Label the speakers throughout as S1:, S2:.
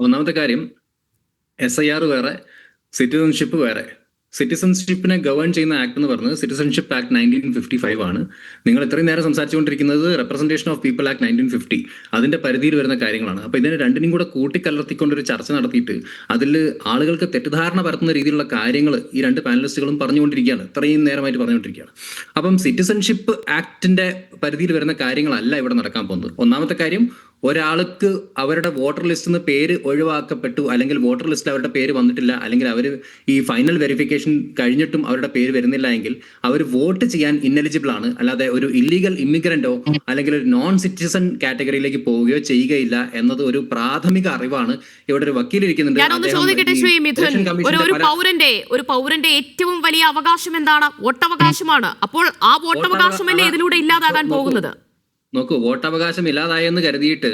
S1: ഒന്നാമത്തെ കാര്യം SIR വേറെ, സിറ്റിസൺഷിപ്പ് വേറെ. സിറ്റിസൺഷിപ്പിനെ ഗവേൺ ചെയ്യുന്ന ആക്ട് എന്ന് പറയുന്നത് സിറ്റിസൺഷിപ്പ് ആക്ട് 1955 ആണ്. നിങ്ങൾ ഇത്രയും നേരം സംസാരിച്ചുകൊണ്ടിരിക്കുന്നത് റെപ്രസെന്റേഷൻ ഓഫ് പീപ്പിൾ ആക്ട് 1950, അതിന്റെ പരിധിയിൽ വരുന്ന കാര്യങ്ങളാണ്. അപ്പൊ ഇതിനെ രണ്ടിനും കൂടെ കൂട്ടിക്കലർത്തിക്കൊണ്ടൊരു ചർച്ച നടത്തിയിട്ട് അതിൽ ആളുകൾക്ക് തെറ്റിദ്ധാരണ പരത്തുന്ന രീതിയിലുള്ള കാര്യങ്ങൾ ഈ രണ്ട് പാനലിസ്റ്റുകളും പറഞ്ഞുകൊണ്ടിരിക്കുകയാണ്, ഇത്രയും നേരമായിട്ട് പറഞ്ഞുകൊണ്ടിരിക്കുകയാണ്. അപ്പം സിറ്റിസൺഷിപ്പ് ആക്ടിന്റെ പരിധിയിൽ വരുന്ന കാര്യങ്ങളല്ല ഇവിടെ നടക്കാൻ പോകുന്നത്. ഒന്നാമത്തെ കാര്യം, ഒരാൾക്ക് അവരുടെ വോട്ടർ ലിസ്റ്റിൽ നിന്ന് പേര് ഒഴിവാക്കപ്പെട്ടു, അല്ലെങ്കിൽ വോട്ടർ ലിസ്റ്റിൽ അവരുടെ പേര് വന്നിട്ടില്ല, അല്ലെങ്കിൽ അവർ ഈ ഫൈനൽ വെരിഫിക്കേഷൻ കഴിഞ്ഞിട്ടും അവരുടെ പേര് വരുന്നില്ല എങ്കിൽ അവർ വോട്ട് ചെയ്യാൻ ഇന്നെലിജിബിൾ ആണ്. അല്ലാതെ ഒരു ഇല്ലീഗൽ ഇമിഗ്രന്റോ അല്ലെങ്കിൽ ഒരു നോൺ സിറ്റിസൺ കാറ്റഗറിയിലേക്ക് പോവുകയോ ചെയ്യുകയില്ല എന്നത് ഒരു പ്രാഥമിക അറിവാണ്. ഇവിടെ ഒരു വക്കീൽ ഇരിക്കുന്നുണ്ട്.
S2: ഒരു പൗരന്റെ ഏറ്റവും വലിയ അവകാശം എന്താണ്? വോട്ടവകാശമാണ്. അപ്പോൾ ആ വോട്ടവകാശമല്ലേ ഇതിലൂടെ ഇല്ലാതാകാൻ പോകുന്നത്?
S1: നോക്കൂ, വോട്ടവകാശം ഇല്ലാതായെന്ന് കരുതിയിട്ട്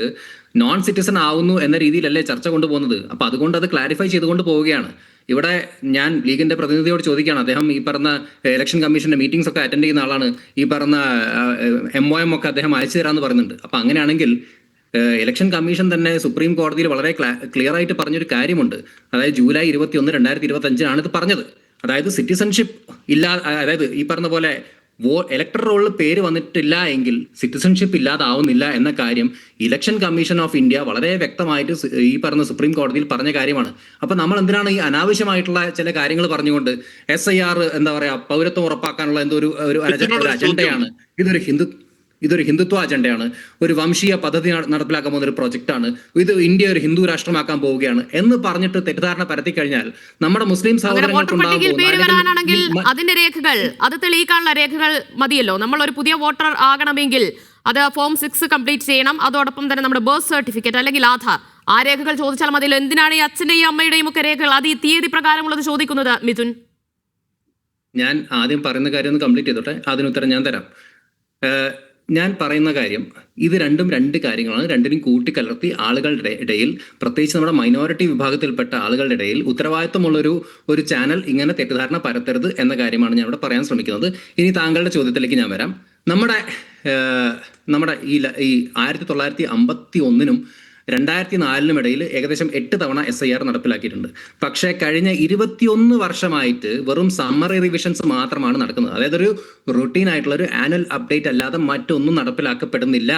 S1: നോൺ സിറ്റിസൺ ആവുന്നു എന്ന രീതിയിലല്ലേ ചർച്ച കൊണ്ടുപോകുന്നത്. അപ്പൊ അതുകൊണ്ട് അത് ക്ലാരിഫൈ ചെയ്തുകൊണ്ട് പോവുകയാണ്. ഇവിടെ ഞാൻ ലീഗിന്റെ പ്രതിനിധിയോട് ചോദിക്കുകയാണ്. അദ്ദേഹം ഈ പറഞ്ഞ ഇലക്ഷൻ കമ്മീഷന്റെ മീറ്റിംഗ്സ് ഒക്കെ അറ്റൻഡ് ചെയ്യുന്ന ആളാണ്. ഈ പറഞ്ഞ MOM ഒക്കെ അദ്ദേഹം അയച്ചു തരാമെന്ന് പറയുന്നുണ്ട്. അപ്പൊ അങ്ങനെയാണെങ്കിൽ ഇലക്ഷൻ കമ്മീഷൻ തന്നെ സുപ്രീം കോടതിയിൽ വളരെ ക്ലിയർ ആയിട്ട് പറഞ്ഞൊരു കാര്യമുണ്ട്. അതായത് ജൂലൈ 21, 2025 ഇത് പറഞ്ഞത്. അതായത് സിറ്റിസൺഷിപ്പ് അതായത് ഈ പറഞ്ഞ പോലെ ഇലക്ടർ റോളിൽ പേര് വന്നിട്ടില്ല എങ്കിൽ സിറ്റിസൺഷിപ്പ് ഇല്ലാതാവുന്നില്ല എന്ന കാര്യം ഇലക്ഷൻ കമ്മീഷൻ ഓഫ് ഇന്ത്യ വളരെ വ്യക്തമായിട്ട് ഈ പറഞ്ഞ സുപ്രീം കോടതിയിൽ പറഞ്ഞ കാര്യമാണ്. അപ്പൊ നമ്മൾ എന്തിനാണ് ഈ അനാവശ്യമായിട്ടുള്ള ചില കാര്യങ്ങൾ പറഞ്ഞുകൊണ്ട് SIR എന്താ പറയാ, പൗരത്വം ഉറപ്പാക്കാനുള്ള എന്തോ ഒരു അജണ്ടയാണ്. ഇതൊരു ഹിന്ദുത്വ അജണ്ടയാണ്, ഒരു വംശീയ പദ്ധതി നടപ്പിലാക്കാൻ പോകുന്ന ഒരു പ്രൊജക്റ്റാണ്, ഇത് ഇന്ത്യ ഒരു ഹിന്ദു രാഷ്ട്രമാക്കാൻ പോവുകയാണ് എന്ന് പറഞ്ഞിട്ട് തെറ്റിദ്ധാരണ പരത്തി കഴിഞ്ഞാൽ നമ്മുടെ മുസ്ലിം
S2: അതിന്റെ രേഖകൾ, അത് തെളിയിക്കാനുള്ള രേഖകൾ മതിയല്ലോ. നമ്മൾ ഒരു പുതിയ വോട്ടർ ആകണമെങ്കിൽ അത് ഫോം 6 കംപ്ലീറ്റ് ചെയ്യണം. അതോടൊപ്പം തന്നെ നമ്മുടെ ബർത്ത് സർട്ടിഫിക്കറ്റ് അല്ലെങ്കിൽ ആധാർ, ആ രേഖകൾ ചോദിച്ചാൽ മതിയല്ലോ. എന്തിനാണ് ഈ അച്ഛന്റെയും അമ്മയുടെയും ഒക്കെ രേഖകൾ, അത് ഈ തീയതി പ്രകാരമുള്ളത് ചോദിക്കുന്നത്? മിഥുൻ,
S1: ഞാൻ ആദ്യം പറയുന്ന കാര്യം ഒന്ന് കംപ്ലീറ്റ് ചെയ്തോട്ടെ, അതിനുത്തരം ഞാൻ തരാം. ഞാൻ പറയുന്ന കാര്യം, ഇത് രണ്ട് കാര്യങ്ങളാണ്. രണ്ടിനും കൂട്ടിക്കലർത്തി ആളുകളുടെ ഇടയിൽ, പ്രത്യേകിച്ച് നമ്മുടെ മൈനോറിറ്റി വിഭാഗത്തിൽപ്പെട്ട ആളുകളുടെ ഇടയിൽ ഉത്തരവാദിത്വമുള്ളൊരു ചാനൽ ഇങ്ങനെ തെറ്റിദ്ധാരണ പരത്തരുത് എന്ന കാര്യമാണ് ഞാൻ ഇവിടെ പറയാൻ ശ്രമിക്കുന്നത്. ഇനി താങ്കളുടെ ചോദ്യത്തിലേക്ക് ഞാൻ വരാം. നമ്മുടെ ഈ 1951 2004 ഇടയിൽ ഏകദേശം 8 തവണ SIR നടപ്പിലാക്കിയിട്ടുണ്ട്. പക്ഷേ കഴിഞ്ഞ 21 വർഷമായിട്ട് വെറും സമ്മറി റിവിഷൻസ് മാത്രമാണ് നടക്കുന്നത്. അതായത് ഒരു റുട്ടീൻ ആയിട്ടുള്ള ഒരു ആനുവൽ അപ്ഡേറ്റ് അല്ലാതെ മറ്റൊന്നും നടപ്പിലാക്കപ്പെടുന്നില്ല.